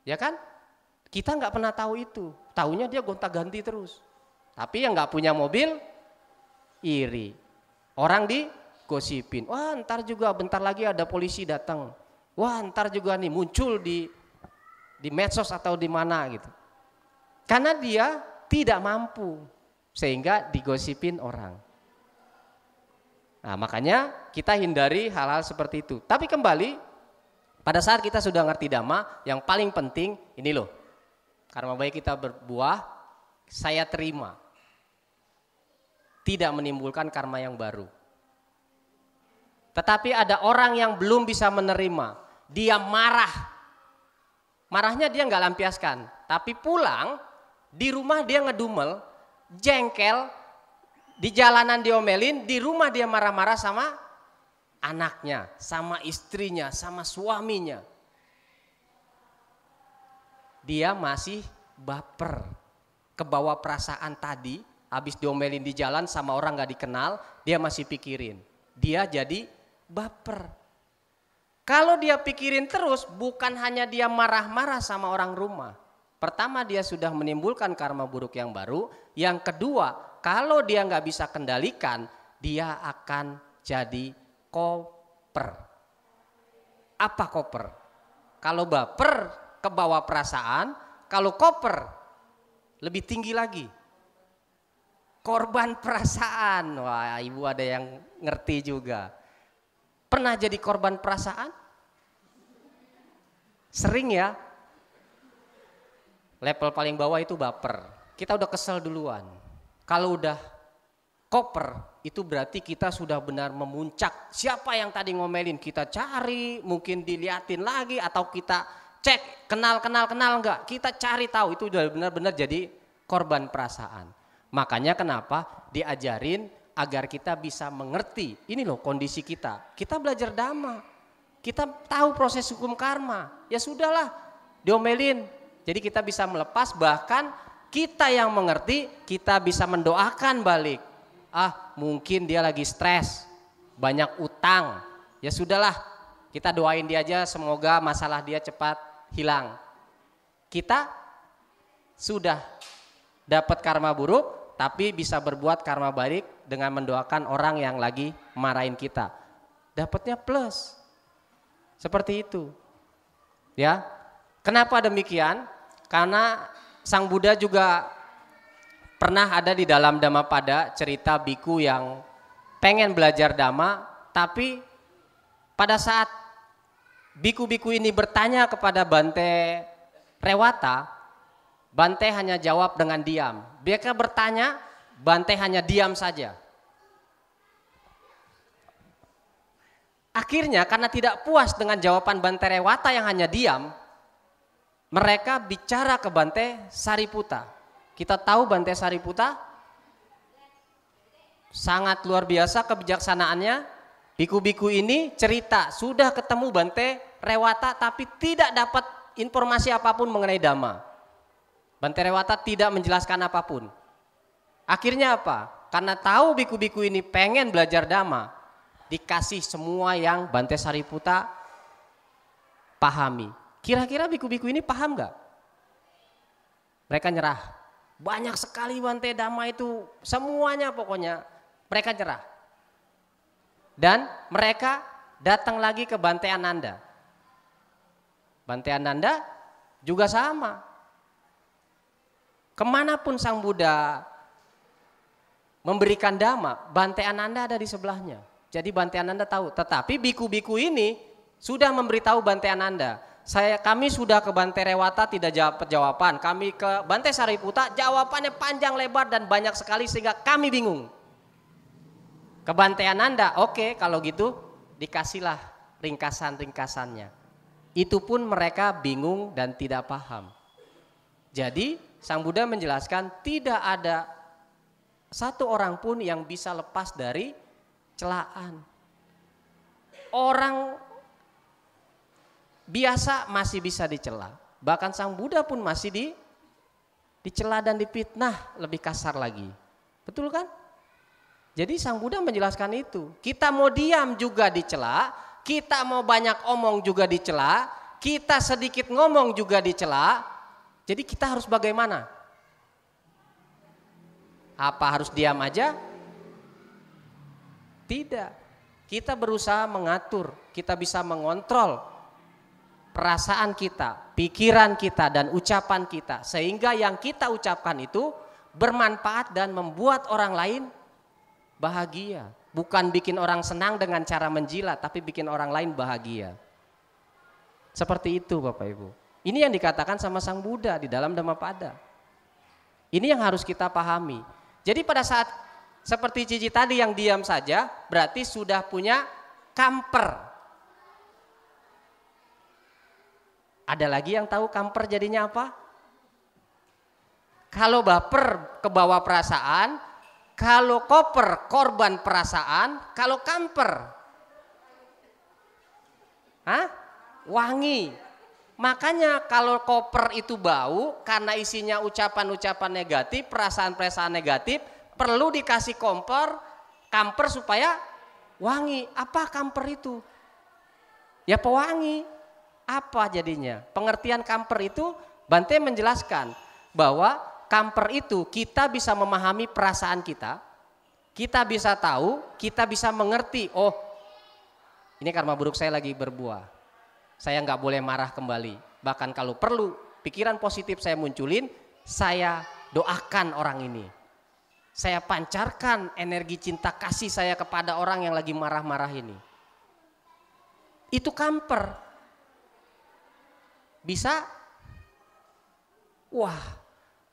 Ya kan? Kita nggak pernah tahu itu. Taunya dia gonta-ganti terus. Tapi yang nggak punya mobil, iri. Orang digosipin. Wah ntar juga bentar lagi ada polisi datang. Wah ntar juga nih muncul di medsos atau di mana gitu. Karena dia tidak mampu. Sehingga digosipin orang. Nah makanya kita hindari hal-hal seperti itu. Tapi kembali, pada saat kita sudah ngerti Dhamma, yang paling penting ini loh. Karma baik kita berbuah, saya terima. Tidak menimbulkan karma yang baru. Tetapi ada orang yang belum bisa menerima. Dia marah. Marahnya dia nggak lampiaskan. Tapi pulang, di rumah dia ngedumel, jengkel, di jalanan diomelin, di rumah dia marah-marah sama anaknya, sama istrinya, sama suaminya. Dia masih baper, kebawa perasaan tadi, habis diomelin di jalan sama orang gak dikenal, dia masih pikirin. Dia jadi baper. Kalau dia pikirin terus, bukan hanya dia marah-marah sama orang rumah. Pertama dia sudah menimbulkan karma buruk yang baru. Yang kedua, kalau dia gak bisa kendalikan, dia akan jadi koper. Apa koper? Kalau baper, kebawa perasaan, kalau koper lebih tinggi lagi. Korban perasaan. Wah, ibu ada yang ngerti juga. Pernah jadi korban perasaan? Sering ya. Level paling bawah itu baper. Kita udah kesel duluan. Kalau udah koper, itu berarti kita sudah benar memuncak. Siapa yang tadi ngomelin, kita cari, mungkin diliatin lagi atau kita cek, kenal enggak, kita cari tahu, itu udah benar-benar jadi korban perasaan. Makanya kenapa diajarin agar kita bisa mengerti, ini loh kondisi kita. Kita belajar Dhamma, kita tahu proses hukum karma, ya sudahlah diomelin. Jadi kita bisa melepas, bahkan kita yang mengerti, kita bisa mendoakan balik. Mungkin dia lagi stres, banyak utang, ya sudahlah kita doain dia aja, semoga masalah dia cepat hilang. Kita sudah dapat karma buruk, tapi bisa berbuat karma baik dengan mendoakan orang yang lagi marahin kita. Dapatnya plus. Seperti itu. Ya. Kenapa demikian? Karena Sang Buddha juga pernah ada di dalam Dhammapada cerita biku yang pengen belajar Dhamma, tapi pada saat biku-biku ini bertanya kepada Bante Rewata, Bante hanya jawab dengan diam. Mereka bertanya, Bante hanya diam saja. Akhirnya karena tidak puas dengan jawaban Bante Rewata yang hanya diam, mereka bicara ke Bante Sariputta. Kita tahu Bante Sariputta sangat luar biasa kebijaksanaannya. Biku-biku ini cerita sudah ketemu Bante Rewata tapi tidak dapat informasi apapun mengenai Dhamma. Bante Rewata tidak menjelaskan apapun. Akhirnya apa? Karena tahu biku-biku ini pengen belajar Dhamma, dikasih semua yang Bante Sariputta pahami. Kira-kira biku-biku ini paham gak? Mereka nyerah. Banyak sekali Bante Dhamma itu, semuanya pokoknya mereka nyerah. Dan mereka datang lagi ke Bante Ananda. Bante Ananda juga sama. Kemanapun Sang Buddha memberikan Dhamma, Bante Ananda ada di sebelahnya. Jadi Bante Ananda tahu. Tetapi biku-biku ini sudah memberitahu Bante Ananda, kami sudah ke Bante Rewata tidak jawab jawaban. Kami ke Bante Sariputta jawabannya panjang lebar dan banyak sekali sehingga kami bingung. Ke Bante Ananda, oke, kalau gitu dikasihlah ringkasan-ringkasannya. Itu pun mereka bingung dan tidak paham. Jadi Sang Buddha menjelaskan tidak ada satu orang pun yang bisa lepas dari celaan. Orang biasa masih bisa dicela. Bahkan Sang Buddha pun masih dicela dan dipitnah, lebih kasar lagi. Betul kan? Jadi Sang Buddha menjelaskan itu. Kita mau diam juga dicela, kita mau banyak omong juga dicela, kita sedikit ngomong juga dicela. Jadi kita harus bagaimana? Apa harus diam aja? Tidak. Kita berusaha mengatur, kita bisa mengontrol perasaan kita, pikiran kita, dan ucapan kita. Sehingga yang kita ucapkan itu bermanfaat dan membuat orang lain bahagia. Bukan bikin orang senang dengan cara menjilat, tapi bikin orang lain bahagia. Seperti itu Bapak Ibu. Ini yang dikatakan sama Sang Buddha di dalam Dhammapada. Ini yang harus kita pahami. Jadi pada saat seperti Cici tadi yang diam saja, berarti sudah punya kamper. Ada lagi yang tahu kamper jadinya apa? Kalau baper kebawa perasaan, kalau koper korban perasaan, kalau kamper, wangi. Makanya kalau koper itu bau karena isinya ucapan-ucapan negatif, perasaan-perasaan negatif, perlu dikasih kamper supaya wangi. Apa kamper itu? Ya pewangi. Apa jadinya? Pengertian kamper itu Bante menjelaskan bahwa kamper itu kita bisa memahami perasaan kita bisa tahu, kita bisa mengerti, oh ini karma buruk saya lagi berbuah. Saya nggak boleh marah kembali. Bahkan kalau perlu pikiran positif saya munculin, saya doakan orang ini. Saya pancarkan energi cinta kasih saya kepada orang yang lagi marah-marah ini. Itu kamper. Bisa? Wah,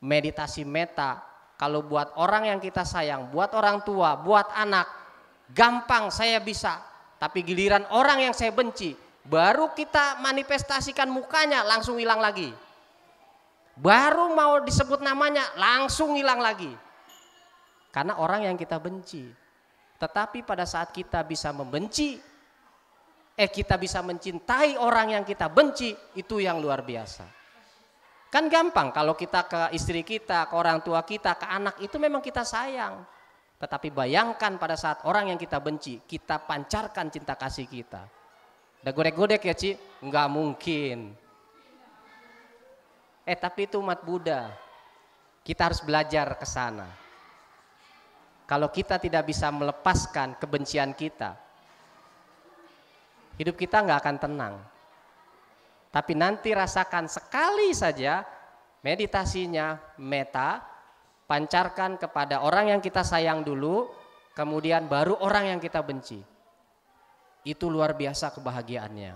meditasi meta. Kalau buat orang yang kita sayang, buat orang tua, buat anak, gampang saya bisa. Tapi giliran orang yang saya benci, baru kita manifestasikan mukanya langsung hilang lagi. Baru mau disebut namanya langsung hilang lagi. Karena orang yang kita benci. Tetapi pada saat kita bisa membenci, kita bisa mencintai orang yang kita benci, itu yang luar biasa. Kan gampang kalau kita ke istri kita, ke orang tua kita, ke anak, itu memang kita sayang. Tetapi bayangkan pada saat orang yang kita benci, kita pancarkan cinta kasih kita. Udah godek-godek ya Ci? Enggak mungkin. Tapi itu umat Buddha. Kita harus belajar ke sana. Kalau kita tidak bisa melepaskan kebencian kita, hidup kita nggak akan tenang. Tapi nanti rasakan sekali saja meditasinya meta, pancarkan kepada orang yang kita sayang dulu, kemudian baru orang yang kita benci. Itu luar biasa kebahagiaannya.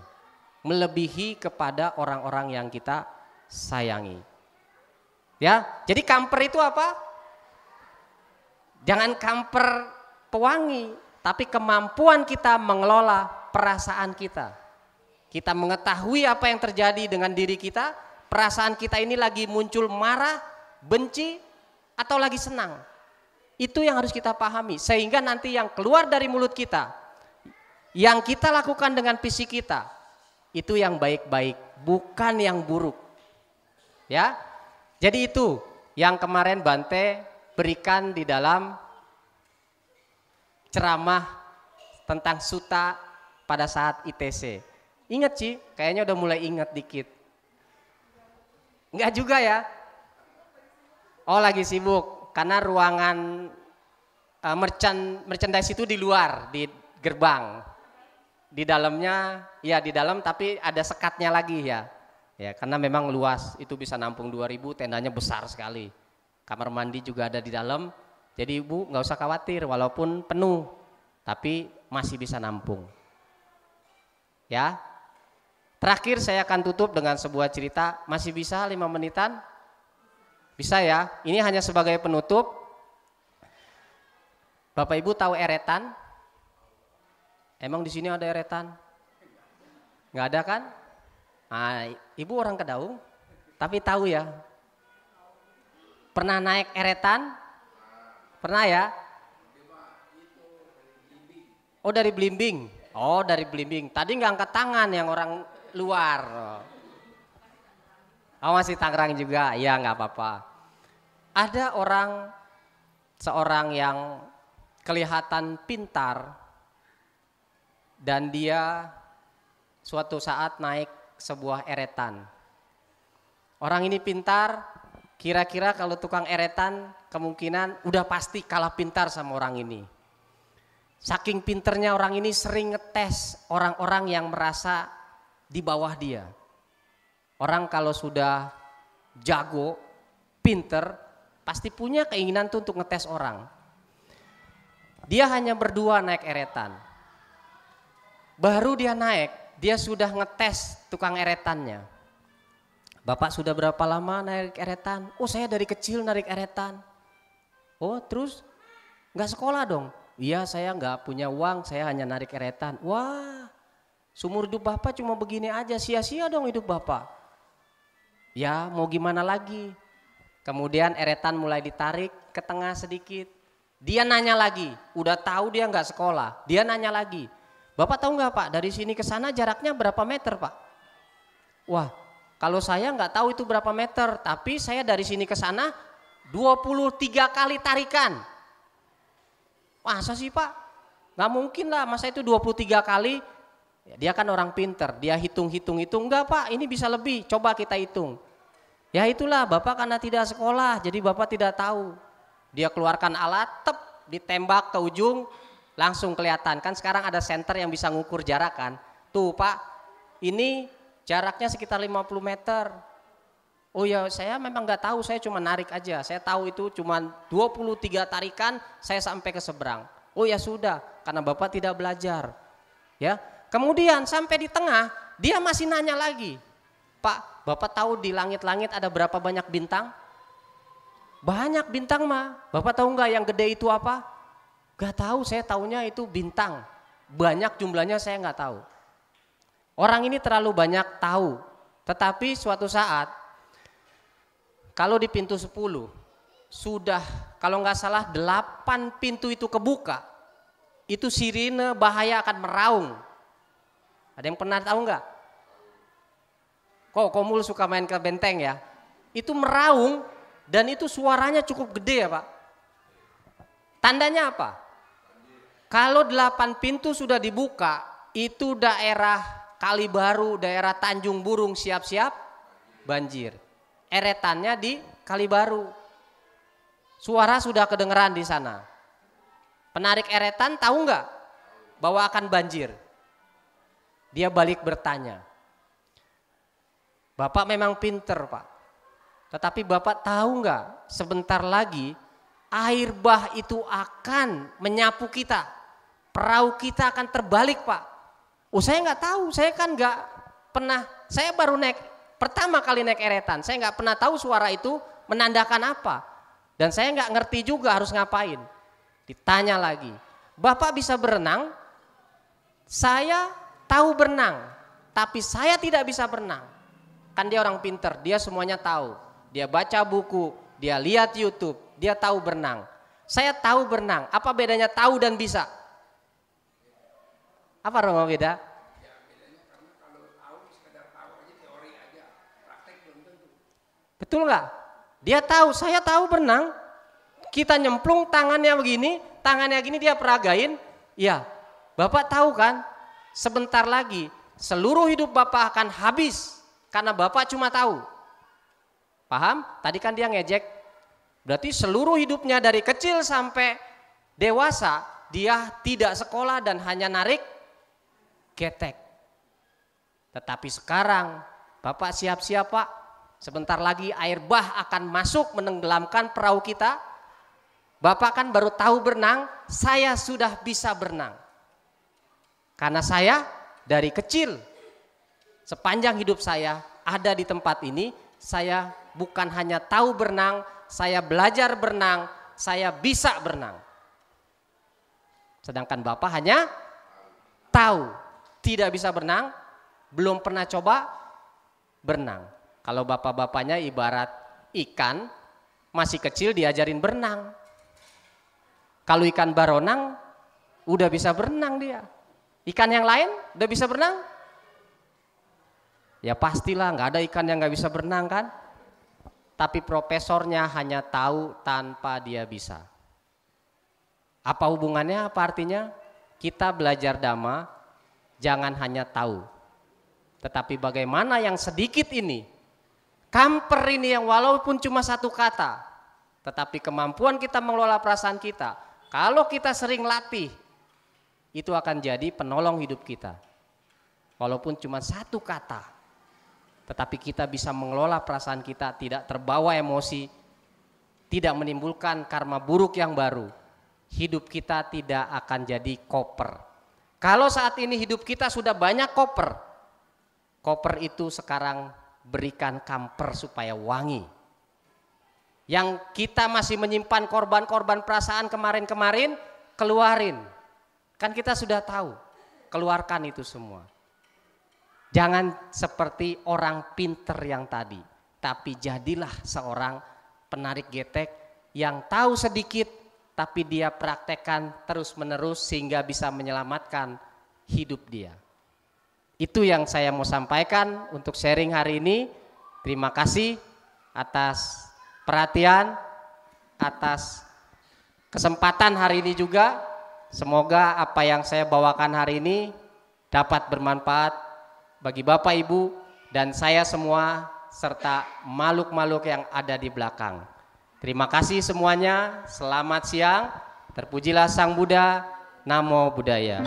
Melebihi kepada orang-orang yang kita sayangi. Ya, jadi kamper itu apa? Jangan kamper pewangi, tapi kemampuan kita mengelola perasaan kita. Kita mengetahui apa yang terjadi dengan diri kita, perasaan kita ini lagi muncul marah, benci, atau lagi senang. Itu yang harus kita pahami, sehingga nanti yang keluar dari mulut kita, yang kita lakukan dengan fisik kita, itu yang baik-baik, bukan yang buruk. Ya, jadi itu yang kemarin Bante berikan di dalam ceramah tentang suta pada saat ITC. Ingat Ci, kayaknya udah mulai ingat dikit. Enggak juga ya? Oh lagi sibuk, karena ruangan merchandise itu di luar, di gerbang. Di dalamnya, ya di dalam tapi ada sekatnya lagi ya. Ya karena memang luas, itu bisa nampung 2000, tendanya besar sekali. Kamar mandi juga ada di dalam, jadi Ibu nggak usah khawatir walaupun penuh, tapi masih bisa nampung. Ya, terakhir saya akan tutup dengan sebuah cerita, masih bisa 5 menitan? Bisa ya, ini hanya sebagai penutup. Bapak Ibu tahu eretan? Emang di sini ada eretan? Nggak ada kan? Nah, Ibu orang Kedaung, tapi tahu ya? Pernah naik eretan? Pernah ya? Oh dari Blimbing. Oh dari Blimbing. Tadi nggak angkat tangan yang orang luar. Oh masih Tangerang juga. Ya nggak apa-apa. Ada seorang yang kelihatan pintar dan dia suatu saat naik sebuah eretan. Orang ini pintar, kira-kira kalau tukang eretan kemungkinan udah pasti kalah pintar sama orang ini. Saking pinternya orang ini sering ngetes orang-orang yang merasa di bawah dia. Orang kalau sudah jago, pinter, pasti punya keinginan tuh untuk ngetes orang. Dia hanya berdua naik eretan. Baru dia naik, dia sudah ngetes tukang eretannya. Bapak sudah berapa lama narik eretan? Oh, saya dari kecil narik eretan. Oh, terus nggak sekolah dong? Iya, saya nggak punya uang, saya hanya narik eretan. Wah, seumur hidup Bapak cuma begini aja, sia-sia dong hidup Bapak. Ya, mau gimana lagi? Kemudian eretan mulai ditarik ke tengah sedikit. Dia nanya lagi, udah tahu dia nggak sekolah. Dia nanya lagi, Bapak tahu nggak Pak, dari sini ke sana jaraknya berapa meter Pak? Wah, kalau saya nggak tahu itu berapa meter, tapi saya dari sini ke sana 23 kali tarikan. Masa sih Pak? Nggak mungkin lah, masa itu 23 kali? Ya, dia kan orang pinter, dia hitung-hitung, enggak Pak, ini bisa lebih, coba kita hitung. Ya itulah, Bapak karena tidak sekolah, jadi Bapak tidak tahu. Dia keluarkan alat, ditembak ke ujung, langsung kelihatan. Kan sekarang ada senter yang bisa ngukur jarak kan. Tuh Pak, ini jaraknya sekitar 50 meter. Oh ya, saya memang nggak tahu, saya cuma narik aja. Saya tahu itu cuma 23 tarikan, saya sampai ke seberang. Oh ya sudah, karena Bapak tidak belajar. Ya, kemudian sampai di tengah, dia masih nanya lagi. Pak, Bapak tahu di langit-langit ada berapa banyak bintang? Banyak bintang mah. Bapak tahu nggak yang gede itu apa? Gak tahu, saya taunya itu bintang. Banyak jumlahnya saya nggak tahu. Orang ini terlalu banyak tahu. Tetapi suatu saat, kalau di pintu 10, sudah kalau nggak salah 8 pintu itu kebuka, itu sirine bahaya akan meraung. Ada yang pernah tahu nggak? Kok Komul suka main ke benteng ya? Itu meraung dan itu suaranya cukup gede ya Pak. Tandanya apa? Kalau 8 pintu sudah dibuka, itu daerah Kalibaru, daerah Tanjung Burung siap-siap banjir. Eretannya di Kalibaru. Suara sudah kedengeran di sana. Penarik eretan tahu nggak bahwa akan banjir? Dia balik bertanya. Bapak memang pinter Pak. Tetapi Bapak tahu nggak sebentar lagi air bah itu akan menyapu kita. Perahu kita akan terbalik Pak. Oh saya nggak tahu, saya kan nggak pernah, saya baru naik, pertama kali naik eretan. Saya nggak pernah tahu suara itu menandakan apa. Dan saya nggak ngerti juga harus ngapain. Ditanya lagi, Bapak bisa berenang? Saya tahu berenang, tapi saya tidak bisa berenang. Kan dia orang pinter, dia semuanya tahu. Dia baca buku, dia lihat YouTube, dia tahu berenang. Saya tahu berenang, apa bedanya tahu dan bisa? Apa Romo beda? Ya bedanya karena kalau tahu sekedar tahu aja teori aja, praktek belum tentu. Betul nggak? Dia tahu, saya tahu berenang. Kita nyemplung tangannya begini, tangannya gini dia peragain. Ya, Bapak tahu kan? Sebentar lagi seluruh hidup Bapak akan habis karena Bapak cuma tahu. Paham? Tadi kan dia ngejek. Berarti seluruh hidupnya dari kecil sampai dewasa dia tidak sekolah dan hanya narik getek. Tetapi sekarang Bapak siap-siap Pak. Sebentar lagi air bah akan masuk menenggelamkan perahu kita. Bapak kan baru tahu berenang, saya sudah bisa berenang. Karena saya dari kecil sepanjang hidup saya ada di tempat ini, saya bukan hanya tahu berenang, saya belajar berenang, saya bisa berenang. Sedangkan Bapak hanya tahu, tidak bisa berenang, belum pernah coba berenang. Kalau bapak-bapaknya ibarat ikan, masih kecil diajarin berenang. Kalau ikan baronang, udah bisa berenang dia. Ikan yang lain udah bisa berenang? Ya pastilah nggak ada ikan yang nggak bisa berenang kan? Tapi profesornya hanya tahu tanpa dia bisa. Apa hubungannya? Apa artinya? Kita belajar dhamma jangan hanya tahu. Tetapi bagaimana yang sedikit ini, Kamper ini yang walaupun cuma satu kata, tetapi kemampuan kita mengelola perasaan kita, kalau kita sering latih, itu akan jadi penolong hidup kita. Walaupun cuma satu kata, tetapi kita bisa mengelola perasaan kita, tidak terbawa emosi, tidak menimbulkan karma buruk yang baru. Hidup kita tidak akan jadi koper. Kalau saat ini hidup kita sudah banyak koper, koper itu sekarang berikan kamper supaya wangi. Yang kita masih menyimpan korban-korban perasaan kemarin-kemarin, keluarin. Kan kita sudah tahu, keluarkan itu semua. Jangan seperti orang pinter yang tadi, tapi jadilah seorang penarik getek yang tahu sedikit, tapi dia praktekkan terus-menerus sehingga bisa menyelamatkan hidup dia. Itu yang saya mau sampaikan untuk sharing hari ini. Terima kasih atas perhatian, atas kesempatan hari ini juga. Semoga apa yang saya bawakan hari ini dapat bermanfaat bagi Bapak Ibu dan saya semua serta makhluk-makhluk yang ada di belakang. Terima kasih semuanya, selamat siang, terpujilah Sang Buddha, Namo Buddhaya.